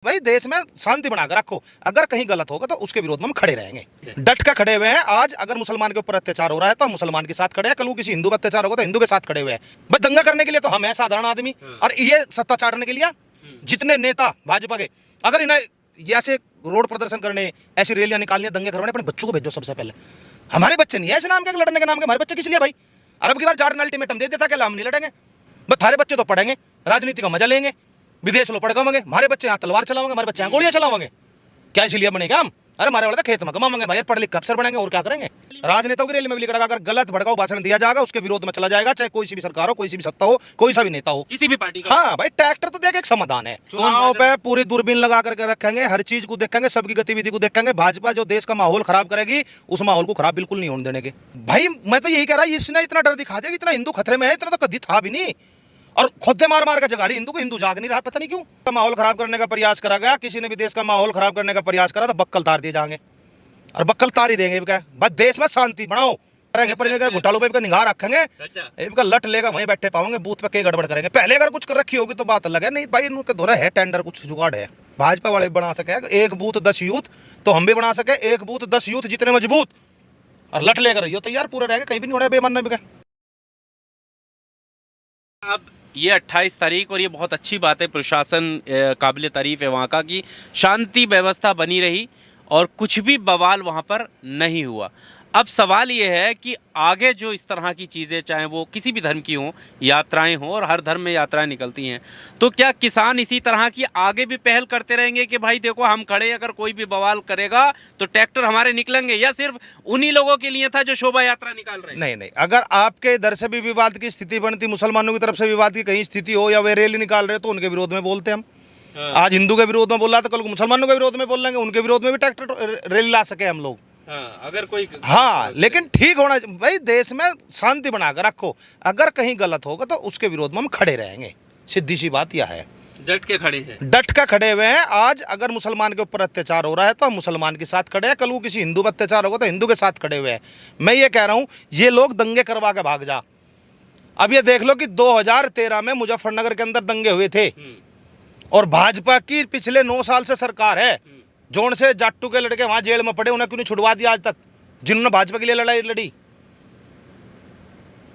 भाई देश में शांति बनाकर रखो, अगर कहीं गलत होगा तो उसके विरोध में हम खड़े रहेंगे, डट कर खड़े हुए हैं। आज अगर मुसलमान के ऊपर अत्याचार हो रहा है तो हम मुसलमान के साथ खड़े हैं, कल को किसी हिंदू पर अत्याचार होगा तो हिंदू के साथ खड़े हुए हैं। भाई दंगा करने के लिए तो हम हैं साधारण आदमी, और ये सत्ता चाटने के लिए जितने नेता भाजपा के, अगर इन्हें ऐसे रोड प्रदर्शन करने, ऐसी रैलियां निकालनी, दंगे करवाने, अपने बच्चों को भेजो सबसे पहले। हमारे बच्चे नहीं है ऐसे नाम के लड़ने के नाम के, हमारे बच्चे किस लिए भाई? अरब की बार जाट अल्टीमेटम दे देता क्या हम नहीं लड़ेंगे? बस थारे बच्चे तो पढ़ेंगे, राजनीति का मजा लेंगे, विदेश लोग पड़कावेंगे, हमारे बच्चे यहाँ तलवार चलावेंगे, हमारे बच्चे यहाँ गोलियां चलावेंगे। क्या इसलिए बनेगा हम? अरे हमारे वाले तो खेत में कमाएंगे भाई, पढ़ लिख अफसर बनेंगे और क्या करेंगे? राजनेताओं की रैली में भी लिखा, अगर गलत भड़काऊ भाषण दिया जाएगा उसके विरोध में चला जाएगा, चाहे कोई सी भी सरकार हो, कोई सी भी सत्ता हो, कोई सा भी नेता हो, किसी भी पार्टी का। हाँ भाई ट्रैक्टर तो देख एक समाधान है। चुनाव पे पूरी दूरबीन लगा करके रखेंगे, हर चीज को देखेंगे, सबकी गतिविधि को देखेंगे। भाजपा जो देश का माहौल खराब करेगी, उस माहौल को खराब बिल्कुल नहीं होने देने के। भाई मैं तो यही कह रहा हूँ, इसने इतना डर दिखा दिया, इतना हिंदू खतरे में है, इतना तो कभी था भी नहीं, और खुद मार मार कर जगा रही हिंदू को। हिंदू जाग नहीं रहा, पता नहीं क्यों। माहौल खराब करने का प्रयास करा गया, किसी ने भी देश का माहौल खराब करने का प्रयास करा तो बक्कल तार दिए जाएंगे, और बक्कल तार ही देंगे। क्या बस देश में शांति बनाओ करेंगे, पर घोटालों पे निगाह रखेंगे, इनका लट लेगा वहीं बैठे पाओगे, बूथ पे के गड़बड़ करेंगे। पहले अगर कुछ कर रखी होगी तो बात अलग है, नहीं भाई इनके धोरा है टेंडर, कुछ जुगाड़ है। भाजपा वाले बना सके एक बूथ 10 यूथ, तो हम भी बना सके एक बूथ 10 यूथ जितने मजबूत, और लट लेकर रहियो तैयार पूरे रहेंगे, कहीं भी नहीं होना बेमान भी। अब ये 28 तारीख, और ये बहुत अच्छी बात है, प्रशासन काबिल तारीफ है वहाँ का कि शांति व्यवस्था बनी रही और कुछ भी बवाल वहाँ पर नहीं हुआ। अब सवाल ये है कि आगे जो इस तरह की चीज़ें, चाहे वो किसी भी धर्म की हों, यात्राएं हों, और हर धर्म में यात्राएं निकलती हैं, तो क्या किसान इसी तरह की आगे भी पहल करते रहेंगे कि भाई देखो हम खड़े, अगर कोई भी बवाल करेगा तो ट्रैक्टर हमारे निकलेंगे, या सिर्फ उन्हीं लोगों के लिए था जो शोभा यात्रा निकाल रहे हैं? नहीं नहीं, अगर आपके इधर से भी विवाद की स्थिति बनती, मुसलमानों की तरफ से विवाद की कहीं स्थिति हो, या वे रैली निकाल रहे, तो उनके विरोध में बोलते हम। आज हिंदू के विरोध में बोल रहा था, कल को मुसलमानों के विरोध में बोल लेंगे, उनके विरोध में भी ट्रैक्टर रैली ला सके हम लोग। अगर कोई, हाँ लेकिन ठीक होना भाई, देश में शांति बनाकर रखो, अगर कहीं गलत होगा तो उसके विरोध में हम खड़े रहेंगे, सीधी सी बात यह है। डट के खड़े हैं, डट कर खड़े हुए हैं। आज अगर मुसलमान के ऊपर अत्याचार हो रहा है तो हम मुसलमान के साथ खड़े हैं, कल को किसी हिंदू पर अत्याचार होगा तो हिंदू के साथ खड़े हुए हैं। मैं ये कह रहा हूँ, ये लोग दंगे करवा के भाग जा। अब ये देख लो कि 2013 में मुजफ्फरनगर के अंदर दंगे हुए थे, और भाजपा की पिछले 9 साल से सरकार है, जोन से जाट्टू के लड़के वहां जेल में पड़े, उन्हें क्यों नहीं छुड़वा दिया आज तक, जिन्होंने भाजपा के लिए लड़ाई लड़ी?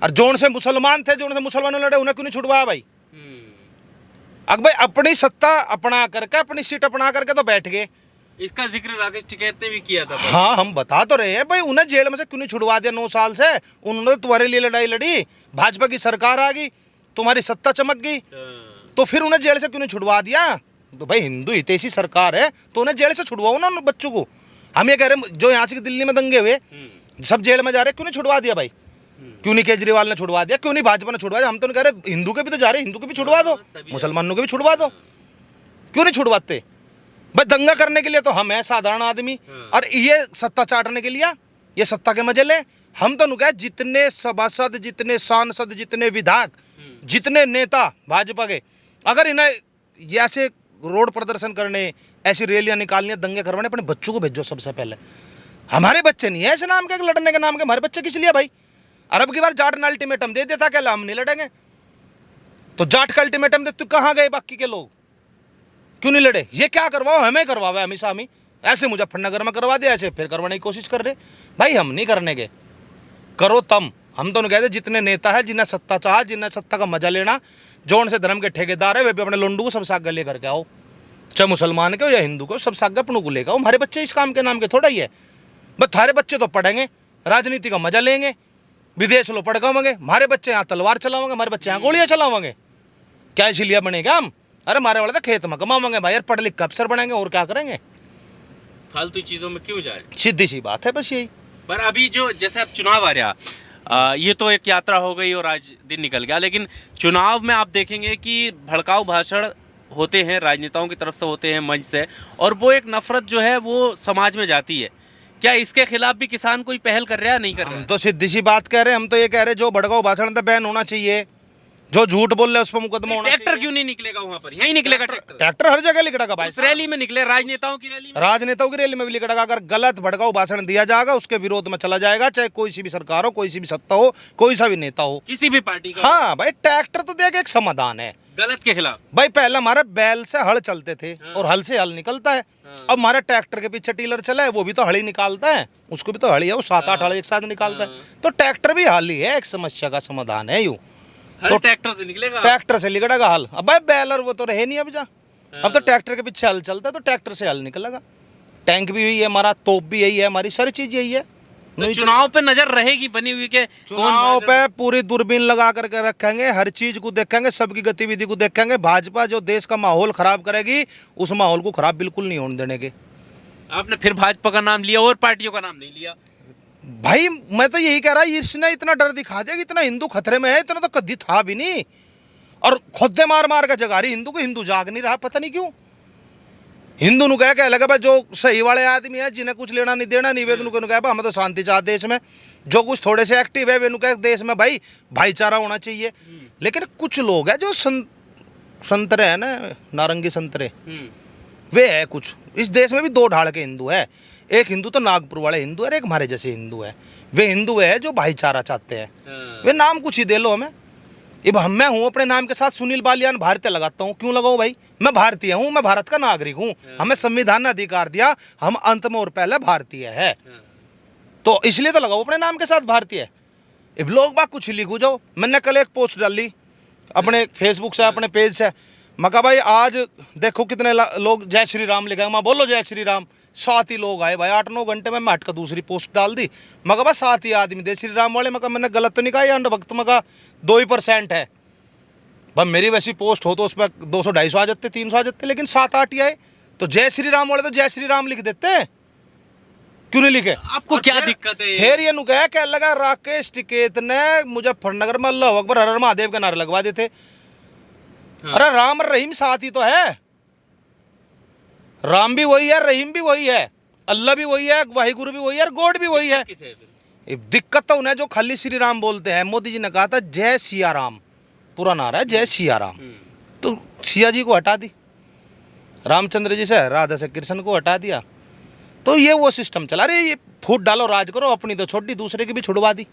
और जोन से मुसलमान थे, जोन से मुसलमानों लड़े, उन्हें क्यों नहीं छुड़वाया भाई? अब भाई अपनी सत्ता अपना करके, अपनी सीट अपना करके तो बैठ गए। इसका जिक्र राकेश टिकैत ने भी किया था। हाँ हम बता तो रहे हैं भाई, उन्हें जेल में से क्यों नहीं छुड़वा दिया 9 साल से? उन्होंने तुम्हारे लिए लड़ाई लड़ी, भाजपा की सरकार आ गई, तुम्हारी सत्ता चमक गई, तो फिर उन्हें जेल से क्यों नहीं छुड़वा दिया? तो भाई हिंदू हितैषी सरकार है तो उन्हें जेल से छुड़वाओ ना उन बच्चों को। हम ये कह रहे हैं, जो यहाँ से दिल्ली में दंगे हुए सब जेल में जा रहे, क्यों नहीं छुड़वा दिया भाई? क्यों नहीं केजरीवाल ने छुड़वा दिया? क्यों नहीं भाजपा ने छुड़वा दिया? हम तो नहीं कह रहे, हिंदू के भी तो जा रहे, हिंदू के भी छुड़वा दो, मुसलमानों के भी छुड़वा दो, क्यों नहीं छुड़वाते? भाई दंगा करने के लिए तो हम हैं साधारण आदमी, और ये सत्ता चाटने के लिए, ये सत्ता के मजे ले। हम तो कह, जितने सभासद, जितने सांसद, जितने विधायक, जितने नेता भाजपा के, अगर इन्हें ऐसे रोड प्रदर्शन करने, ऐसी रैलियां निकालनी, दंगे करवाने, अपने बच्चों को भेजो सबसे पहले। हमारे बच्चे नहीं है ऐसे नाम के लड़ने के नाम के, हमारे बच्चे किस लिए भाई? अरब की बार जाट ने अल्टीमेटम दे देता क्या हम नहीं लड़ेंगे? तो जाट का अल्टीमेटम दे तो कहाँ गए बाकी के लोग? क्यों नहीं लड़े? ये क्या करवाओ, हमें करवाओ हमेशा, हमें ऐसे मुजफ्फरनगर में करवा दिया, ऐसे फिर करवाने की कोशिश कर रहे भाई। हम नहीं करने के, करो तम। हम तो नहीं कहते, जितने नेता है, जिन्हें सत्ता चाह, जिन्हें सत्ता का मजा लेना, जोन से धर्म के ठेकेदार है, वे भी अपने लोंडू को सब साग लेकर के आओ, चाहे मुसलमान के हो या हिंदू को, सब साग अपनों को लेकर आओ। हमारे बच्चे इस काम के नाम के थोड़ा ही है, बस थारे बच्चे तो पढ़ेंगे, राजनीति का मजा लेंगे, विदेश लोग पड़कावेंगे, हमारे बच्चे यहाँ तलवार चलावेंगे, हमारे बच्चे यहाँ गोलियां चलावेंगे। क्या इसीलिए बनेगा हम? अरे हमारे वाले तो खेत में कमावेंगे भाई, यार पढ़ लिख अफसर बनेंगे और क्या करेंगे? फालतू चीजों में क्यों जाए? सीधी सी बात है बस यही। पर अभी जो जैसे अब चुनाव आ रहा, ये तो एक यात्रा हो गई और आज दिन निकल गया, लेकिन चुनाव में आप देखेंगे कि भड़काऊ भाषण होते हैं, राजनेताओं की तरफ से होते हैं, मंच से, और वो एक नफरत जो है वो समाज में जाती है। क्या इसके खिलाफ भी किसान कोई पहल कर रहा है, नहीं कर रहा है? हम तो सीधी सी बात कह रहे हैं, हम तो ये कह रहे हैं, जो भड़काऊ भाषण तो बैन होना चाहिए, जो झूठ बोल रहे उस पर मुकदमा होना चाहिए। ट्रैक्टर क्यों नहीं निकलेगा वहाँ पर? यहीं निकलेगा ट्रैक्टर। ट्रैक्टर हर जगह निकलेगा भाई, रैली में निकले, राजनेताओं की रैली में, राजनेताओं की रैली में भी निकलेगा। अगर गलत भड़काऊ भाषण दिया जाएगा उसके विरोध में चला जाएगा, चाहे कोई सी भी सरकार हो, कोई सी भी सत्ता हो, कोई सा भी नेता हो, किसी भी पार्टी का। हाँ भाई ट्रैक्टर तो देख एक समाधान है। गलत के खिलाफ। भाई पहले हमारे बैल से हल चलते थे और हल से हल निकलता है। हाँ। अब हमारे ट्रैक्टर के पीछे टीलर चला है, वो भी तो हल ही निकालता है, उसको भी तो हल ही है, वो 7-8 हल एक साथ निकालता है। तो ट्रैक्टर भी हल ही है, एक समस्या का समाधान है। यूं हल ट्रैक्टर से निकलेगा। ट्रैक्टर से निकलेगा हल। अब भाई बैल और वो तो रहे नहीं अब जा, अब तो ट्रैक्टर के पीछे हल चलता है, तो ट्रैक्टर से हल निकलेगा। टैंक भी यही है हमारा, तोप भी यही है हमारी, सारी चीज यही है। तो चुनाव पे नजर रहेगी बनी हुई के चुनाव पे पूरी दूरबीन लगा करके रखेंगे, हर चीज को देखेंगे, सबकी गतिविधि को देखेंगे। भाजपा जो देश का माहौल खराब करेगी, उस माहौल को खराब बिल्कुल नहीं होने देने के। आपने फिर भाजपा का नाम लिया और पार्टियों का नाम नहीं लिया। भाई मैं तो यही कह रहा, इसने इतना डर दिखा दिया कि इतना हिंदू खतरे में है, इतना तो कभी था भी नहीं। और खुदे मार मार के जगा रही हिंदू को, हिंदू जाग नहीं रहा, पता नहीं क्यों। हिंदू नु कह लगा भाई जो सही वाले आदमी है, जिन्हें कुछ लेना नहीं देना नहीं, वे को कह हमें तो शांति चाह देश में। जो कुछ थोड़े से एक्टिव है वे कह देश में भाई भाईचारा होना चाहिए। लेकिन कुछ लोग हैं जो संतरे है ना, नारंगी संतरे, वे है कुछ। इस देश में भी दो ढाल के हिंदू है, एक हिंदू तो नागपुर वाले हिंदू है, एक हमारे जैसे हिंदू है। वे हिंदू है जो भाईचारा चाहते हैं। वे नाम कुछ ही दे लो हमें। अब मैं हूँ अपने नाम के साथ सुनील बालियान भारतीय लगाता हूँ, क्यों लगाऊं भाई? मैं भारतीय हूँ, मैं भारत का नागरिक हूँ, हमें संविधान ने अधिकार दिया, हम अंत में और पहले भारतीय है, तो इसलिए तो लगाओ अपने नाम के साथ भारतीय। अब लोग बात कुछ लिखो जाओ। मैंने कल एक पोस्ट डाली अपने फेसबुक से, अपने पेज से, मैं कहा भाई आज देखो कितने लोग जय श्री राम लिखा, मैं बोलो जय श्री राम, 7 ही लोग आए भाई 8-9 घंटे में। मैं हट कर दूसरी पोस्ट डाल दी, मैं कहा भाई 7 ही आदमी जय श्री राम वाले। मैं कहा मैंने गलत तो नहीं कहा, ये अंधभक्त में कहा 2% है भाई। मेरी वैसी पोस्ट हो तो उस पर 200-250 आ जाते, 300 आ जाते, लेकिन 7-8 ही आए। तो जय श्री राम वाले तो जय श्री राम लिख देते, क्यों नहीं लिखे? आपको क्या दिक्कत है? फिर ये नुकह क्या लगा, राकेश टिकैत ने मुजफ्फरनगर में अल्लाह अकबर हर हर महादेव के नारे लगवा देते। अरे राम और रहीम साथ ही तो है, राम भी वही है, रहीम भी वही है, अल्लाह भी वही है, वाहिगुरु भी वही है और गॉड भी वही है। दिक्कत तो उन्हें जो खाली श्री राम बोलते हैं। मोदी जी ने कहा था जय सिया राम, पूरा नारा है जय सिया राम, तो सिया जी को हटा दी, रामचंद्र जी से राधा से कृष्ण को हटा दिया। तो ये वो सिस्टम चला रही, ये फूट डालो राज करो, अपनी तो छोटी दूसरे की भी छुड़वा दी।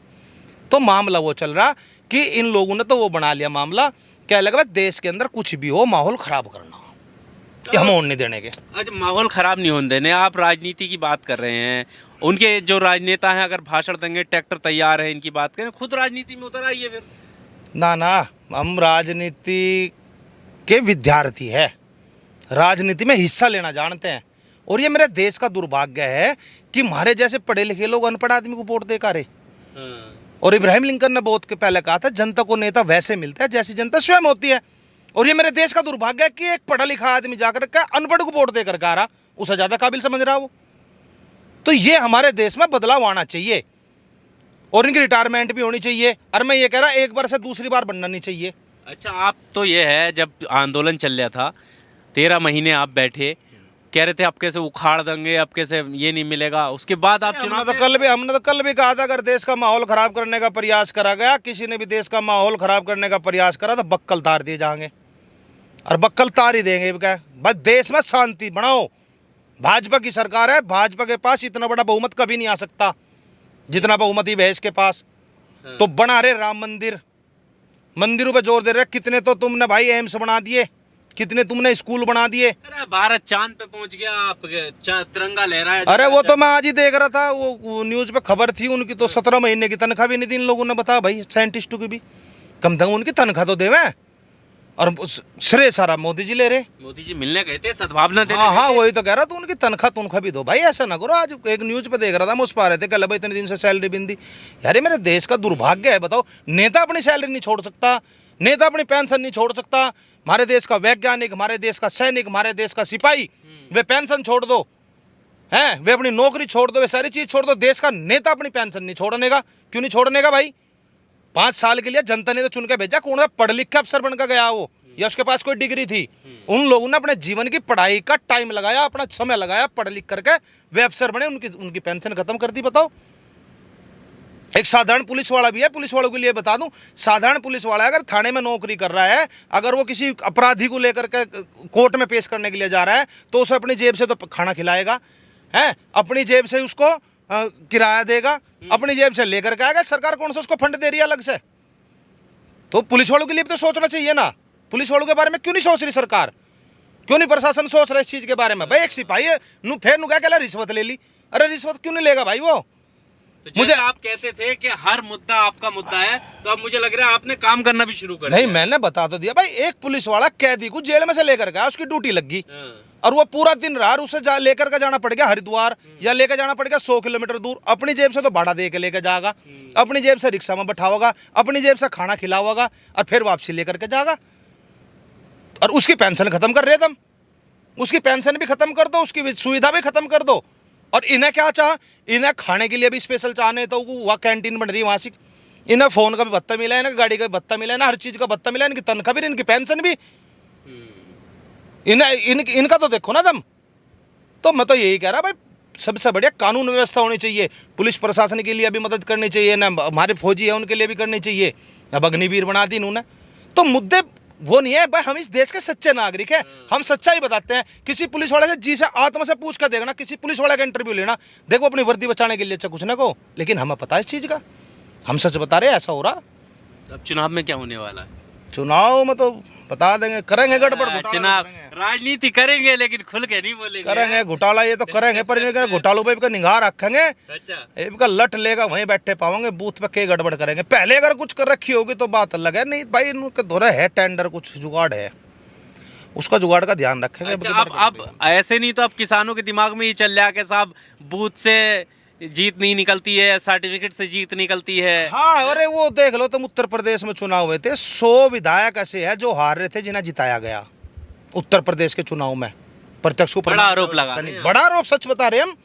तो मामला वो चल रहा कि इन लोगों ने तो वो बना लिया मामला, क्या लगा देश के अंदर कुछ भी हो माहौल खराब करना, ये हम होने नहीं देने के। आज माहौल खराब नहीं होने देने। आप राजनीति की बात कर रहे हैं, उनके जो राजनेता हैं अगर भाषण देंगे ट्रैक्टर तैयार है, इनकी बात करें, खुद राजनीति में उतर आइए फिर। ना हम राजनीति के विद्यार्थी है, राजनीति में हिस्सा लेना जानते हैं। और ये मेरे देश का दुर्भाग्य है कि हमारे जैसे पढ़े लिखे लोग अनपढ़ आदमी को वोट देकर रहे। और इब्राहिम लिंकन ने बहुत के पहले कहा था जनता को नेता वैसे मिलता है जैसी जनता स्वयं होती है। और ये मेरे देश का दुर्भाग्य है कि एक पढ़ा लिखा आदमी जाकर के अनपढ़ को वोट देकर आ रहा, उसे ज्यादा काबिल समझ रहा वो। तो ये हमारे देश में बदलाव आना चाहिए और इनकी रिटायरमेंट भी होनी चाहिए। और मैं ये कह रहा एक बार से दूसरी बार बनना नहीं चाहिए। अच्छा, आप तो ये है जब आंदोलन चल रहा था 13 महीने आप बैठे, कह रहे थे अब कैसे उखाड़ देंगे, अब कैसे ये नहीं मिलेगा, उसके बाद आप चुनाव। हमने तो कल भी कहा था अगर देश का माहौल खराब करने का प्रयास करा गया, किसी ने भी देश का माहौल खराब करने का प्रयास करा तो बक्कल तार दिए जाएंगे और बक्कल तार ही देंगे। क्या बस देश में शांति बनाओ। भाजपा की सरकार है, भाजपा के पास इतना बड़ा बहुमत कभी नहीं आ सकता जितना बहुमत ही भैंस के पास। तो बना रहे राम मंदिर, मंदिरों पे जोर दे रहे, कितने तो तुमने भाई एम्स बना दिए, कितने तुमने स्कूल बना दिए। अरे भारत चांद पे पहुंच गया, आप तिरंगा लहरा है। अरे वो तो मैं आज ही देख रहा था, वो न्यूज पे खबर थी उनकी, तो 17 महीने की तनख्वाह भी नहीं दी इन लोगों ने। बता भाई साइंटिस्टों की भी कम से कम उनकी तनख्वाह तो देवे, और श्रेय सारा मोदी जी ले रहे। मोदी जी मिलने गए थे, सद्भावना देने। हाँ वही तो कह रहा, तो उनकी तनख्वाह भी दो भाई, ऐसा ना करो। आज एक न्यूज पे देख रहा था, मैं उस पा रहे थे कल भाई इतने दिन से सैलरी भी नहीं दी। यार ये मेरे देश का दुर्भाग्य है। बताओ, नेता अपनी सैलरी नहीं छोड़ सकता, नेता अपनी पेंशन नहीं छोड़ सकता। हमारे देश का वैज्ञानिक, हमारे देश का सैनिक, हमारे देश का सिपाही, वे पेंशन छोड़ दो हैं, वे अपनी नौकरी छोड़ दो, वे सारी चीज छोड़ दो। देश का नेता अपनी पेंशन नहीं छोड़ने का, क्यों नहीं छोड़ने का भाई? 5 साल के लिए जनता ने तो चुन के भेजा, कौन सा पढ़ लिख के अफसर बनकर गया वो, या उसके पास कोई डिग्री थी? उन लोगों ने अपने जीवन की पढ़ाई का टाइम लगाया, अपना समय लगाया, पढ़ लिख करके वे अफसर बने, उनकी पेंशन खत्म कर दी। बताओ, एक साधारण पुलिस वाला भी है, पुलिस वालों के लिए बता दूं, साधारण पुलिस वाला अगर थाने में नौकरी कर रहा है, अगर वो किसी अपराधी को लेकर के कोर्ट में पेश करने के लिए जा रहा है, तो उसे अपनी जेब से तो खाना खिलाएगा, है अपनी जेब से उसको किराया देगा, अपनी जेब से लेकर के आएगा। सरकार कौन सा उसको फंड दे रही है अलग से? तो पुलिस वालों के लिए भी तो सोचना चाहिए ना। पुलिस वालों के बारे में क्यों नहीं सोच रही सरकार? क्यों नहीं प्रशासन सोच रहा इस चीज के बारे में? भाई एक सिपाही है, नु फिर नु क्या रिश्वत ले ली? अरे रिश्वत क्यों नहीं लेगा भाई वो? तो मुझे आप कहते थे कि हर मुद्दा आपका मुद्दा है, तो अब मुझे लग रहा है आपने काम करना भी शुरू कर दिया। नहीं, मैंने बता तो दिया भाई, एक पुलिस वाला कैदी को जेल में से लेकर गया, उसकी ड्यूटी लग गई और वो पूरा दिन रहा, उसे लेकर के जाना पड़ गया हरिद्वार या लेकर जाना पड़ गया 100 किलोमीटर दूर। अपनी जेब से तो भाड़ा दे के लेकर जाएगा, अपनी जेब से रिक्शा में बैठाओगा, अपनी जेब से खाना खिलाओगा और फिर वापसी लेकर के जाएगा। और उसकी पेंशन खत्म कर रहे तुम, उसकी पेंशन भी खत्म कर दो, उसकी सुविधा भी खत्म कर दो। और इन्हें क्या चाह, इन्हें खाने के लिए भी स्पेशल चाहने, तो वहाँ कैंटीन बन रही है मासिक, इन्हें फोन का भी भत्ता मिला है ना, गाड़ी का भी भत्ता मिला है ना, हर चीज का भत्ता मिला है, इनकी तनख्वाह भी, इनकी पेंशन भी। इनका तो देखो ना तुम। तो मैं तो यही कह रहा भाई, सबसे बढ़िया कानून व्यवस्था होनी चाहिए, पुलिस प्रशासन के लिए भी मदद करनी चाहिए ना, हमारे फौजी है उनके लिए भी करनी चाहिए। अब अग्निवीर बना दी इन्होंने, तो मुद्दे वो नहीं है भाई। हम इस देश के सच्चे नागरिक हैं, हम सच्चाई बताते हैं। किसी पुलिस वाले से जी से आत्मा से पूछ कर देखना, किसी पुलिस वाले का इंटरव्यू लेना, देखो अपनी वर्दी बचाने के लिए अच्छा कुछ ना को, लेकिन हमें पता है इस चीज का, हम सच बता रहे हैं, ऐसा हो रहा। अब चुनाव में क्या होने वाला है? चुनाव में तो बता देंगे, करेंगे गड़बड़ घोटाला, चुनाव राजनीति करेंगे लेकिन खुल के नहीं बोलेंगे। करेंगे घोटाला, ये तो करेंगे, पर इनके घोटालों पे भी निगाह रखेंगे। अच्छा, इनका लट लेगा, वहीं बैठे पाओगे, बूथ पे के गड़बड़ करेंगे। पहले अगर कुछ कर रखी होगी तो बात अलग है, नहीं भाई इनके दौरा है, टेंडर कुछ जुगाड़ है, उसका जुगाड़ का ध्यान रखेंगे। अच्छा, अब ऐसे नहीं तो अब किसानों के दिमाग में ये चल रहा है कि साहब बूथ से जीत नहीं निकलती है, सर्टिफिकेट से जीत निकलती है। हाँ, अरे वो देख लो तुम, उत्तर प्रदेश में चुनाव हुए थे, 100 विधायक ऐसे हैं जो हार रहे थे, जिन्हें जिताया गया उत्तर प्रदेश के चुनाव में। प्रत्यक्ष को बड़ा आरोप लगा, बड़ा आरोप, सच बता रहे हम।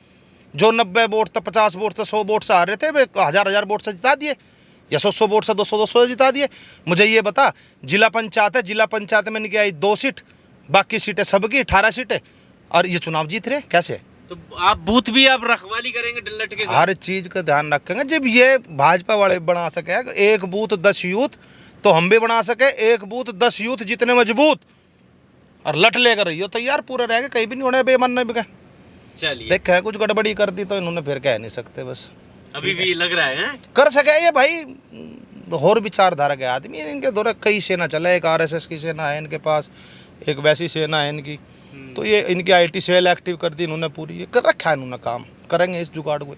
जो 90 वोट से 50 वोट से 100 वोट से हार रहे थे, वे 1000 वोट से जिता दिए, या 100 वोट से 200 जिता दिए। मुझे ये बता, जिला पंचायत है, जिला पंचायत में इनकी आई 2 सीट, बाकी सीटें सबकी 18 सीटें, और ये चुनाव जीत रहे कैसे? तो आप बूथ भी आप रखवाली करेंगे डल्लट के साथ? हर चीज का ध्यान रखेंगे। जब ये भाजपा वाले बना सके एक बूथ 10 यूथ, तो हम भी बना सके एक बूथ 10 यूथ जितने मजबूत, और लट लेकर रहियो तैयार, पूरे रहेंगे, कहीं भी नहीं होने बेमन नहीं बिके। चलिए, देखे कुछ गड़बड़ी कर दी तो इन्होंने फिर कह नहीं सकते, बस अभी भी लग रहा है कर सके ये भाई। और विचारधारा के आदमी, इनके दौरे कई सेना चला, एक RSS की सेना है इनके पास, एक वैसी सेना है इनकी, तो ये इनकी IT सेल एक्टिव कर दी इन्होंने पूरी, ये कर रखा है इन्होंने काम, करेंगे इस जुगाड़ को।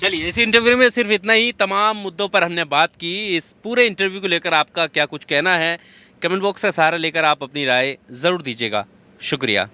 चलिए, इस इंटरव्यू में सिर्फ इतना ही, तमाम मुद्दों पर हमने बात की। इस पूरे इंटरव्यू को लेकर आपका क्या कुछ कहना है, कमेंट बॉक्स का सहारा लेकर आप अपनी राय ज़रूर दीजिएगा। शुक्रिया।